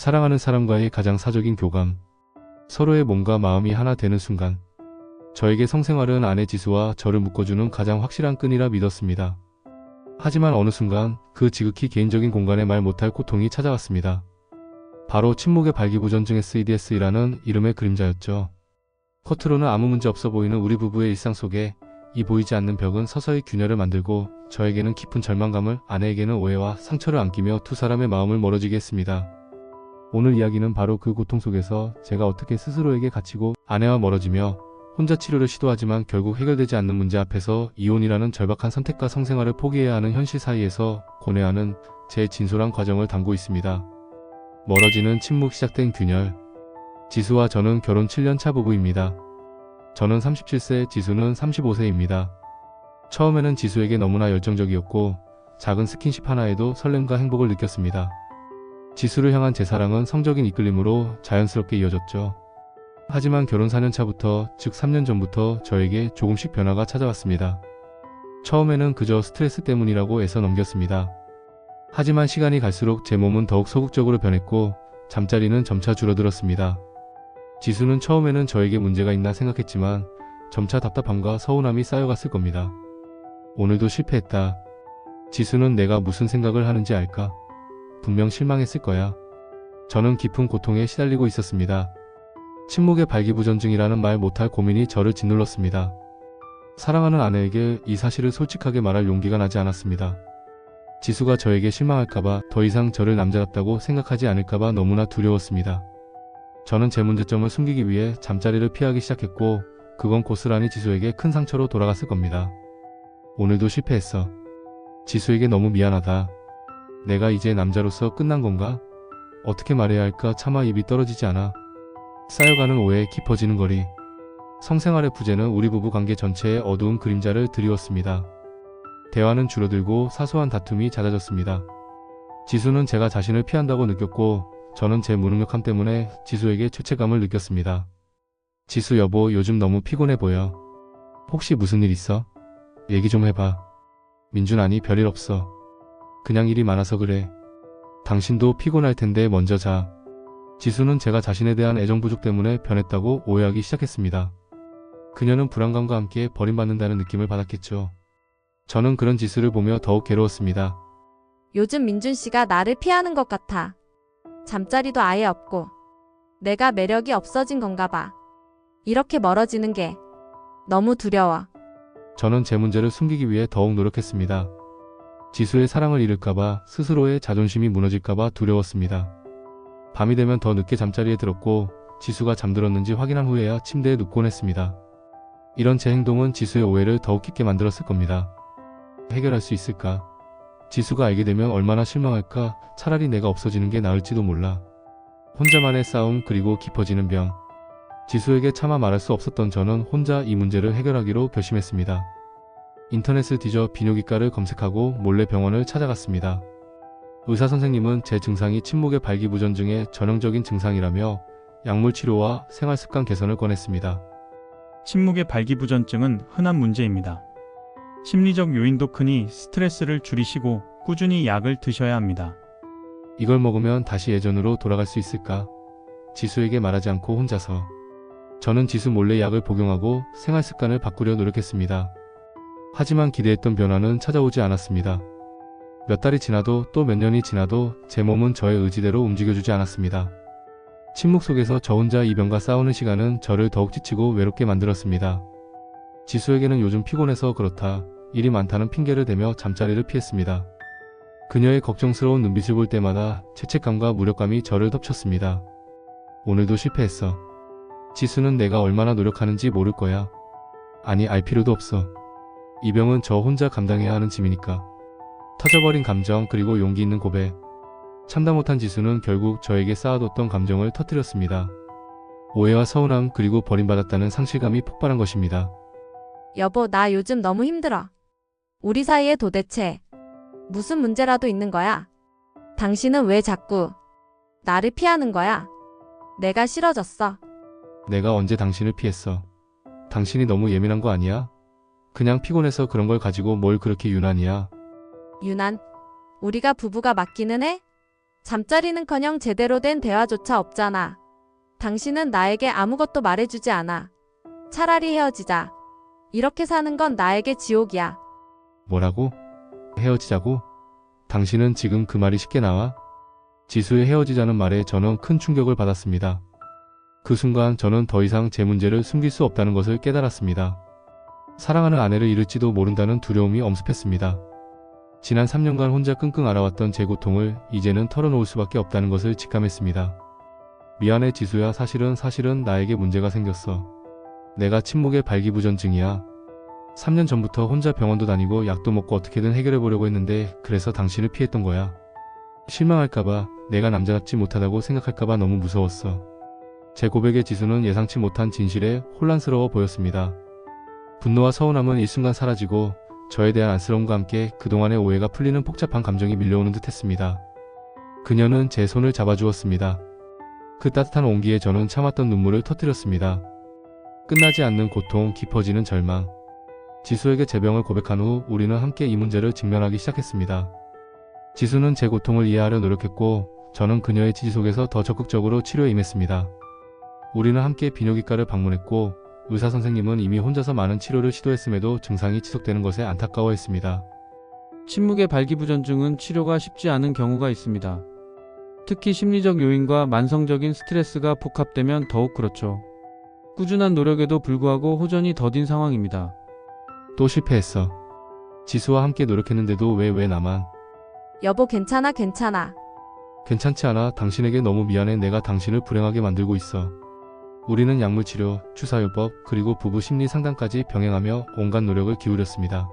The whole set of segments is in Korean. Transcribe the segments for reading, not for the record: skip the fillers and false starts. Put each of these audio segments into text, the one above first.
사랑하는 사람과의 가장 사적인 교감. 서로의 몸과 마음이 하나 되는 순간. 저에게 성생활은 아내 지수와 저를 묶어주는 가장 확실한 끈이라 믿었습니다. 하지만 어느 순간 그 지극히 개인적인 공간에 말 못할 고통이 찾아왔습니다. 바로 침묵의 발기부전증 SEDS이라는 이름의 그림자였죠. 겉으로는 아무 문제 없어 보이는 우리 부부의 일상 속에 이 보이지 않는 벽은 서서히 균열을 만들고 저에게는 깊은 절망감을, 아내에게는 오해와 상처를 안기며 두 사람의 마음을 멀어지게 했습니다. 오늘 이야기는 바로 그 고통 속에서 제가 어떻게 스스로에게 갇히고 아내와 멀어지며 혼자 치료를 시도하지만 결국 해결되지 않는 문제 앞에서 이혼이라는 절박한 선택과 성생활을 포기해야 하는 현실 사이에서 고뇌하는 제 진솔한 과정을 담고 있습니다. 멀어지는 침묵, 시작된 균열. 지수와 저는 결혼 7년 차 부부입니다. 저는 37세, 지수는 35세입니다. 처음에는 지수에게 너무나 열정적이었고 작은 스킨십 하나에도 설렘과 행복을 느꼈습니다. 지수를 향한 제 사랑은 성적인 이끌림으로 자연스럽게 이어졌죠. 하지만 결혼 4년 차부터, 즉 3년 전부터 저에게 조금씩 변화가 찾아왔습니다. 처음에는 그저 스트레스 때문이라고 애써 넘겼습니다. 하지만 시간이 갈수록 제 몸은 더욱 소극적으로 변했고 잠자리는 점차 줄어들었습니다. 지수는 처음에는 저에게 문제가 있나 생각했지만 점차 답답함과 서운함이 쌓여갔을 겁니다. 오늘도 실패했다. 지수는 내가 무슨 생각을 하는지 알까? 분명 실망했을 거야. 저는 깊은 고통에 시달리고 있었습니다. 침묵의 발기부전증이라는 말 못할 고민이 저를 짓눌렀습니다. 사랑하는 아내에게 이 사실을 솔직하게 말할 용기가 나지 않았습니다. 지수가 저에게 실망할까봐, 더 이상 저를 남자답다고 생각하지 않을까봐 너무나 두려웠습니다. 저는 제 문제점을 숨기기 위해 잠자리를 피하기 시작했고 그건 고스란히 지수에게 큰 상처로 돌아갔을 겁니다. 오늘도 실패했어. 지수에게 너무 미안하다. 내가 이제 남자로서 끝난 건가? 어떻게 말해야 할까 차마 입이 떨어지지 않아. 쌓여가는 오해, 깊어지는 거리. 성생활의 부재는 우리 부부 관계 전체에 어두운 그림자를 드리웠습니다. 대화는 줄어들고 사소한 다툼이 잦아졌습니다. 지수는 제가 자신을 피한다고 느꼈고 저는 제 무능력함 때문에 지수에게 죄책감을 느꼈습니다. 지수 여보, 요즘 너무 피곤해 보여. 혹시 무슨 일 있어? 얘기 좀 해봐. 민준, 아니 별일 없어. 그냥 일이 많아서 그래. 당신도 피곤할 텐데 먼저 자. 지수는 제가 자신에 대한 애정 부족 때문에 변했다고 오해하기 시작했습니다. 그녀는 불안감과 함께 버림받는다는 느낌을 받았겠죠. 저는 그런 지수를 보며 더욱 괴로웠습니다. 요즘 민준 씨가 나를 피하는 것 같아. 잠자리도 아예 없고 내가 매력이 없어진 건가 봐. 이렇게 멀어지는 게 너무 두려워. 저는 제 문제를 숨기기 위해 더욱 노력했습니다. 지수의 사랑을 잃을까봐, 스스로의 자존심이 무너질까봐 두려웠습니다. 밤이 되면 더 늦게 잠자리에 들었고 지수가 잠들었는지 확인한 후에야 침대에 눕곤 했습니다. 이런 제 행동은 지수의 오해를 더욱 깊게 만들었을 겁니다. 해결할 수 있을까? 지수가 알게 되면 얼마나 실망할까? 차라리 내가 없어지는 게 나을지도 몰라. 혼자만의 싸움, 그리고 깊어지는 병. 지수에게 차마 말할 수 없었던 저는 혼자 이 문제를 해결하기로 결심했습니다. 인터넷을 뒤져 비뇨기과를 검색하고 몰래 병원을 찾아갔습니다. 의사 선생님은 제 증상이 침묵의 발기부전증의 전형적인 증상이라며 약물 치료와 생활습관 개선을 권했습니다. 침묵의 발기부전증은 흔한 문제입니다. 심리적 요인도 크니 스트레스를 줄이시고 꾸준히 약을 드셔야 합니다. 이걸 먹으면 다시 예전으로 돌아갈 수 있을까? 지수에게 말하지 않고 혼자서. 저는 지수 몰래 약을 복용하고 생활습관을 바꾸려 노력했습니다. 하지만 기대했던 변화는 찾아오지 않았습니다. 몇 달이 지나도 또 몇 년이 지나도 제 몸은 저의 의지대로 움직여주지 않았습니다. 침묵 속에서 저 혼자 이 병과 싸우는 시간은 저를 더욱 지치고 외롭게 만들었습니다. 지수에게는 요즘 피곤해서 그렇다, 일이 많다는 핑계를 대며 잠자리를 피했습니다. 그녀의 걱정스러운 눈빛을 볼 때마다 죄책감과 무력감이 저를 덮쳤습니다. 오늘도 실패했어. 지수는 내가 얼마나 노력하는지 모를 거야. 아니, 알 필요도 없어. 이 병은 저 혼자 감당해야 하는 짐이니까. 터져버린 감정, 그리고 용기 있는 고백. 참다 못한 지수는 결국 저에게 쌓아뒀던 감정을 터뜨렸습니다. 오해와 서운함, 그리고 버림받았다는 상실감이 폭발한 것입니다. 여보, 나 요즘 너무 힘들어. 우리 사이에 도대체 무슨 문제라도 있는 거야? 당신은 왜 자꾸 나를 피하는 거야? 내가 싫어졌어. 내가 언제 당신을 피했어? 당신이 너무 예민한 거 아니야? 그냥 피곤해서 그런 걸 가지고 뭘 그렇게 유난이야. 유난? 우리가 부부가 맞기는 해? 잠자리는커녕 제대로 된 대화조차 없잖아. 당신은 나에게 아무것도 말해주지 않아. 차라리 헤어지자. 이렇게 사는 건 나에게 지옥이야. 뭐라고? 헤어지자고? 당신은 지금 그 말이 쉽게 나와? 지수의 헤어지자는 말에 저는 큰 충격을 받았습니다. 그 순간 저는 더 이상 제 문제를 숨길 수 없다는 것을 깨달았습니다. 사랑하는 아내를 잃을지도 모른다는 두려움이 엄습했습니다. 지난 3년간 혼자 끙끙 앓아왔던 제 고통을 이제는 털어놓을 수밖에 없다는 것을 직감했습니다. 미안해 지수야. 사실은 나에게 문제가 생겼어. 내가 침묵의 발기부전증이야. 3년 전부터 혼자 병원도 다니고 약도 먹고 어떻게든 해결해보려고 했는데 그래서 당신을 피했던 거야. 실망할까봐, 내가 남자답지 못하다고 생각할까봐 너무 무서웠어. 제 고백에 지수는 예상치 못한 진실에 혼란스러워 보였습니다. 분노와 서운함은 일순간 사라지고 저에 대한 안쓰러움과 함께 그동안의 오해가 풀리는 복잡한 감정이 밀려오는 듯 했습니다. 그녀는 제 손을 잡아주었습니다. 그 따뜻한 온기에 저는 참았던 눈물을 터뜨렸습니다. 끝나지 않는 고통, 깊어지는 절망. 지수에게 제 병을 고백한 후 우리는 함께 이 문제를 직면하기 시작했습니다. 지수는 제 고통을 이해하려 노력했고 저는 그녀의 지지 속에서 더 적극적으로 치료에 임했습니다. 우리는 함께 비뇨기과를 방문했고 의사 선생님은 이미 혼자서 많은 치료를 시도했음에도 증상이 지속되는 것에 안타까워했습니다. 침묵의 발기부전증은 치료가 쉽지 않은 경우가 있습니다. 특히 심리적 요인과 만성적인 스트레스가 복합되면 더욱 그렇죠. 꾸준한 노력에도 불구하고 호전이 더딘 상황입니다. 또 실패했어. 지수와 함께 노력했는데도 왜 나만. 여보 괜찮아 괜찮아. 괜찮지 않아. 당신에게 너무 미안해. 내가 당신을 불행하게 만들고 있어. 우리는 약물치료, 주사요법, 그리고 부부 심리 상담까지 병행하며 온갖 노력을 기울였습니다.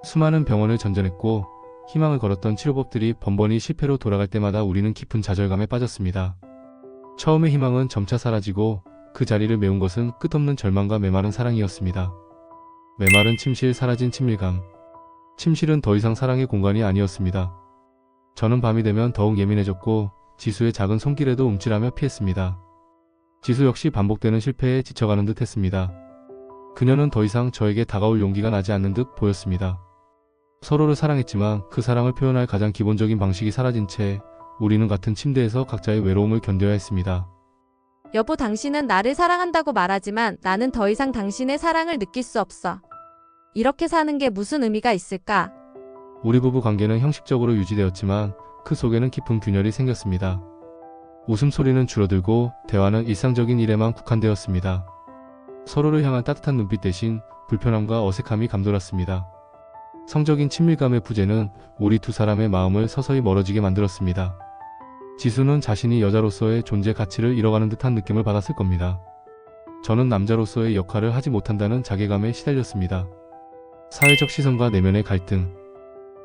수많은 병원을 전전했고 희망을 걸었던 치료법들이 번번이 실패로 돌아갈 때마다 우리는 깊은 좌절감에 빠졌습니다. 처음의 희망은 점차 사라지고 그 자리를 메운 것은 끝없는 절망과 메마른 사랑이었습니다. 메마른 침실, 사라진 친밀감. 침실은 더 이상 사랑의 공간이 아니었습니다. 저는 밤이 되면 더욱 예민해졌고 지수의 작은 손길에도 움찔하며 피했습니다. 지수 역시 반복되는 실패에 지쳐가는 듯 했습니다. 그녀는 더 이상 저에게 다가올 용기가 나지 않는 듯 보였습니다. 서로를 사랑했지만 그 사랑을 표현할 가장 기본적인 방식이 사라진 채 우리는 같은 침대에서 각자의 외로움을 견뎌야 했습니다. 여보 당신은 나를 사랑한다고 말하지만 나는 더 이상 당신의 사랑을 느낄 수 없어. 이렇게 사는 게 무슨 의미가 있을까? 우리 부부 관계는 형식적으로 유지되었지만 그 속에는 깊은 균열이 생겼습니다. 웃음소리는 줄어들고 대화는 일상적인 일에만 국한되었습니다. 서로를 향한 따뜻한 눈빛 대신 불편함과 어색함이 감돌았습니다. 성적인 친밀감의 부재는 우리 두 사람의 마음을 서서히 멀어지게 만들었습니다. 지수는 자신이 여자로서의 존재 가치를 잃어가는 듯한 느낌을 받았을 겁니다. 저는 남자로서의 역할을 하지 못한다는 자괴감에 시달렸습니다. 사회적 시선과 내면의 갈등.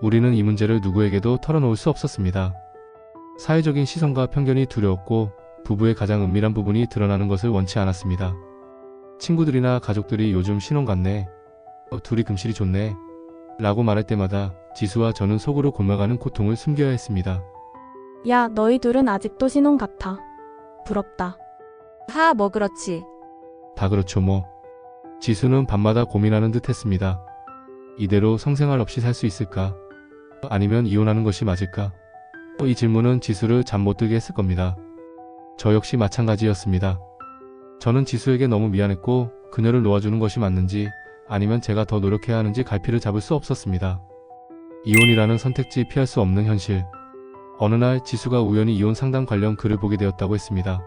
우리는 이 문제를 누구에게도 털어놓을 수 없었습니다. 사회적인 시선과 편견이 두려웠고 부부의 가장 은밀한 부분이 드러나는 것을 원치 않았습니다. 친구들이나 가족들이 요즘 신혼 갔네. 둘이 금실이 좋네. 라고 말할 때마다 지수와 저는 속으로 골마가는 고통을 숨겨야 했습니다. 야, 너희 둘은 아직도 신혼 같아. 부럽다. 하, 뭐 그렇지. 다 그렇죠 뭐. 지수는 밤마다 고민하는 듯 했습니다. 이대로 성생활 없이 살 수 있을까? 아니면 이혼하는 것이 맞을까? 이 질문은 지수를 잠 못 들게 했을 겁니다. 저 역시 마찬가지였습니다. 저는 지수에게 너무 미안했고 그녀를 놓아주는 것이 맞는지 아니면 제가 더 노력해야 하는지 갈피를 잡을 수 없었습니다. 이혼이라는 선택지, 피할 수 없는 현실. 어느 날 지수가 우연히 이혼 상담 관련 글을 보게 되었다고 했습니다.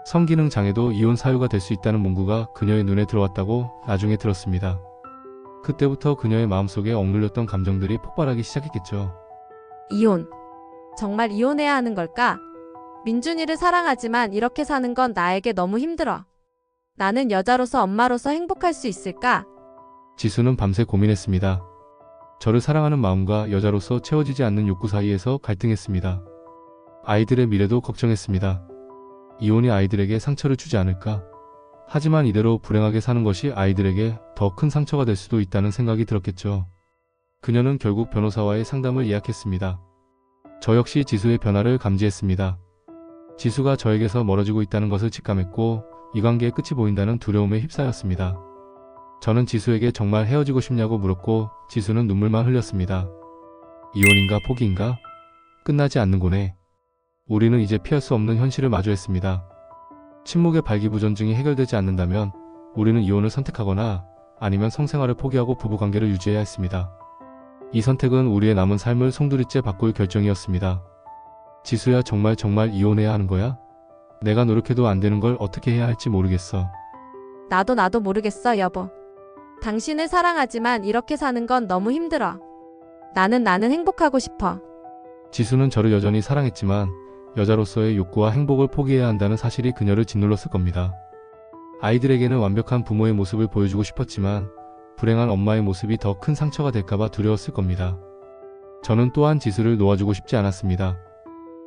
성기능 장애도 이혼 사유가 될 수 있다는 문구가 그녀의 눈에 들어왔다고 나중에 들었습니다. 그때부터 그녀의 마음속에 억눌렸던 감정들이 폭발하기 시작했겠죠. 이혼. 정말 이혼해야 하는 걸까? 민준이를 사랑하지만 이렇게 사는 건 나에게 너무 힘들어. 나는 여자로서 엄마로서 행복할 수 있을까? 지수는 밤새 고민했습니다. 저를 사랑하는 마음과 여자로서 채워지지 않는 욕구 사이에서 갈등했습니다. 아이들의 미래도 걱정했습니다. 이혼이 아이들에게 상처를 주지 않을까? 하지만 이대로 불행하게 사는 것이 아이들에게 더 큰 상처가 될 수도 있다는 생각이 들었겠죠. 그녀는 결국 변호사와의 상담을 예약했습니다. 저 역시 지수의 변화를 감지했습니다. 지수가 저에게서 멀어지고 있다는 것을 직감했고 이 관계의 끝이 보인다는 두려움에 휩싸였습니다. 저는 지수에게 정말 헤어지고 싶냐고 물었고 지수는 눈물만 흘렸습니다. 이혼인가 포기인가? 끝나지 않는 거네. 우리는 이제 피할 수 없는 현실을 마주했습니다. 침묵의 발기부전증이 해결되지 않는다면 우리는 이혼을 선택하거나 아니면 성생활을 포기하고 부부관계를 유지해야 했습니다. 이 선택은 우리의 남은 삶을 송두리째 바꿀 결정이었습니다. 지수야, 정말 이혼해야 하는 거야? 내가 노력해도 안 되는 걸 어떻게 해야 할지 모르겠어. 나도 모르겠어, 여보. 당신을 사랑하지만 이렇게 사는 건 너무 힘들어. 나는 행복하고 싶어. 지수는 저를 여전히 사랑했지만 여자로서의 욕구와 행복을 포기해야 한다는 사실이 그녀를 짓눌렀을 겁니다. 아이들에게는 완벽한 부모의 모습을 보여주고 싶었지만 불행한 엄마의 모습이 더 큰 상처가 될까봐 두려웠을 겁니다. 저는 또한 지수를 놓아주고 싶지 않았습니다.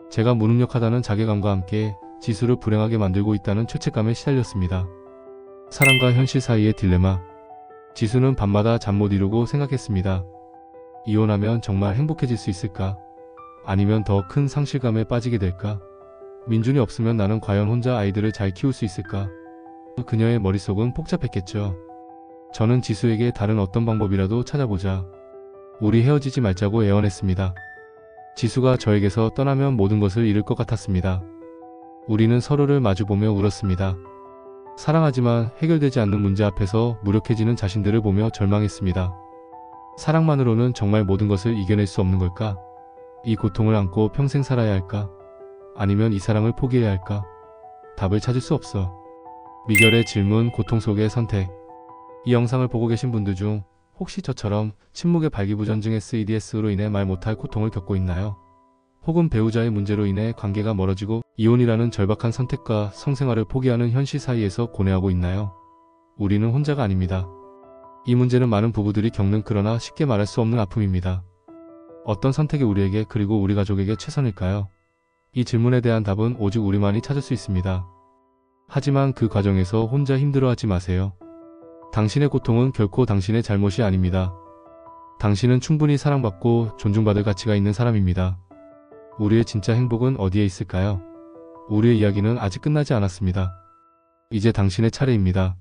제가 무능력하다는 자괴감과 함께 지수를 불행하게 만들고 있다는 죄책감에 시달렸습니다. 사랑과 현실 사이의 딜레마. 지수는 밤마다 잠 못 이루고 생각했습니다. 이혼하면 정말 행복해질 수 있을까? 아니면 더 큰 상실감에 빠지게 될까? 민준이 없으면 나는 과연 혼자 아이들을 잘 키울 수 있을까? 그녀의 머릿속은 복잡했겠죠. 저는 지수에게 다른 어떤 방법이라도 찾아보자. 우리 헤어지지 말자고 애원했습니다. 지수가 저에게서 떠나면 모든 것을 잃을 것 같았습니다. 우리는 서로를 마주보며 울었습니다. 사랑하지만 해결되지 않는 문제 앞에서 무력해지는 자신들을 보며 절망했습니다. 사랑만으로는 정말 모든 것을 이겨낼 수 없는 걸까? 이 고통을 안고 평생 살아야 할까? 아니면 이 사랑을 포기해야 할까? 답을 찾을 수 없어. 미결의 질문, 고통 속의 선택. 이 영상을 보고 계신 분들 중 혹시 저처럼 침묵의 발기부전증 SEDS로 인해 말 못할 고통을 겪고 있나요? 혹은 배우자의 문제로 인해 관계가 멀어지고 이혼이라는 절박한 선택과 성생활을 포기하는 현실 사이에서 고뇌하고 있나요? 우리는 혼자가 아닙니다. 이 문제는 많은 부부들이 겪는, 그러나 쉽게 말할 수 없는 아픔입니다. 어떤 선택이 우리에게 그리고 우리 가족에게 최선일까요? 이 질문에 대한 답은 오직 우리만이 찾을 수 있습니다. 하지만 그 과정에서 혼자 힘들어하지 마세요. 당신의 고통은 결코 당신의 잘못이 아닙니다. 당신은 충분히 사랑받고 존중받을 가치가 있는 사람입니다. 우리의 진짜 행복은 어디에 있을까요? 우리의 이야기는 아직 끝나지 않았습니다. 이제 당신의 차례입니다.